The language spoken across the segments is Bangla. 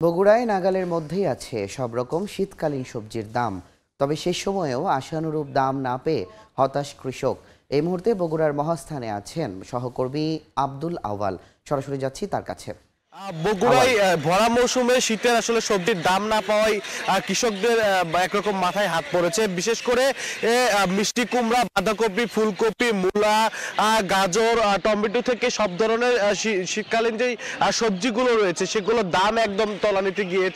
বগুড়ায় নাগালের মধ্যেই আছে সব রকম শীতকালীন সবজির দাম। তবে সেই সময়েও আশানুরূপ দাম না পেয়ে হতাশ কৃষক। এই মুহূর্তে বগুড়ার মহাস্থানে আছেন সহকর্মী আব্দুল আওয়াল। সরাসরি যাচ্ছি তার কাছে। বগুড়ায় ভরা মৌসুমে শীতের আসলে সবজির দাম না পাওয়ায় কৃষকদের একরকম মাথায় হাত পড়েছে। বিশেষ করে মিষ্টি কুমড়া, বাঁধাকপি, ফুলকপি, মূলা, গাজর, টমেটো থেকে সব ধরনের শীতকালীন যেই সবজিগুলো রয়েছে সেগুলোর দাম একদম তলানিতে গিয়ে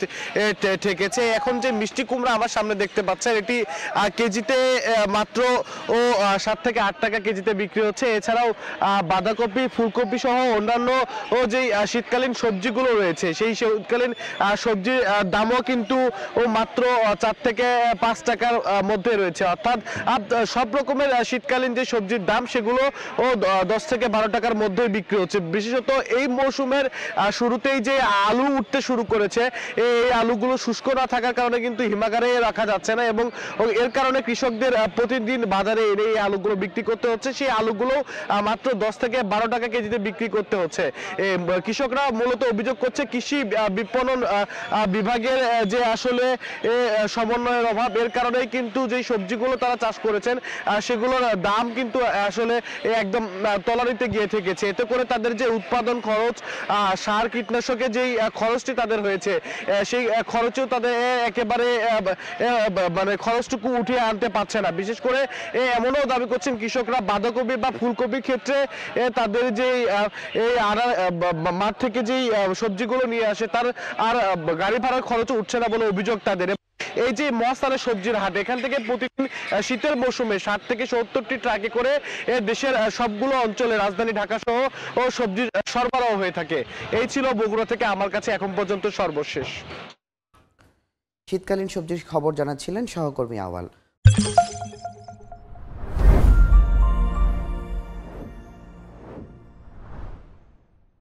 ঠেকেছে। এখন যে মিষ্টি কুমড়া আমার সামনে দেখতে পাচ্ছেন, এটি কেজিতে মাত্র 7 থেকে 8 টাকা কেজিতে বিক্রি হচ্ছে। এছাড়াও বাঁধাকপি, ফুলকপি সহ অন্যান্য যেই শীতকালীন সবজিগুলো রয়েছে সেই শীতকালীন সবজির দামও কিন্তু মাত্র 4 থেকে 5 টাকার মধ্যে রয়েছে। অর্থাৎ সব রকমের শীতকালীন যে সবজির দাম সেগুলো 10 থেকে 12 টাকার মধ্যে বিক্রি হচ্ছে। বিশেষত এই মৌসুমের শুরুতেই যে আলু উঠতে শুরু করেছে, এই আলুগুলো শুষ্ক না থাকার কারণে কিন্তু হিমাগারে রাখা যাচ্ছে না এবং এর কারণে কৃষকদের প্রতিদিন বাজারে এনে এই আলুগুলো বিক্রি করতে হচ্ছে। সেই আলুগুলো মাত্র 10 থেকে 12 টাকা কেজিতে বিক্রি করতে হচ্ছে। কৃষকরা মূলত অভিযোগ করছে কৃষি বিপণন বিভাগের যে আসলে সমন্বয়ের অভাব, এর কারণেই কিন্তু যে সবজিগুলো তারা চাষ করেছেন সেগুলোর দাম কিন্তু আসলে একদম তলানিতে গিয়ে ঠেকেছে। এতে করে তাদের যে উৎপাদন খরচ, সার কীটনাশকের যেই খরচটি তাদের হয়েছে সেই খরচেও তাদের একেবারে মানে খরচটুকু উঠিয়ে আনতে পারছে না। বিশেষ করে এমনও দাবি করছেন কৃষকরা, বাঁধাকপি বা ফুলকপির ক্ষেত্রে তাদের যে এই মাঠ থেকে যেই সবজিগুলো নিয়ে আসে তার আর গাড়ি ভাড়ার খরচ উঠছে না বলে অভিযোগ তাদের। এই যে মহাস্থানের সবজির হাট, এখান থেকে প্রতিদিন শীতের মৌসুমে 60 থেকে 70টি ট্রাকে করে দেশের সবগুলো অঞ্চলে, রাজধানী ঢাকা সহ সবজির সরবরাহ হয়ে থাকে। এই ছিল বগুড়া থেকে আমার কাছে এখন পর্যন্ত সর্বশেষ। শীতকালীন সবজির খবর জানাচ্ছিলেন সহকর্মী আওয়াল।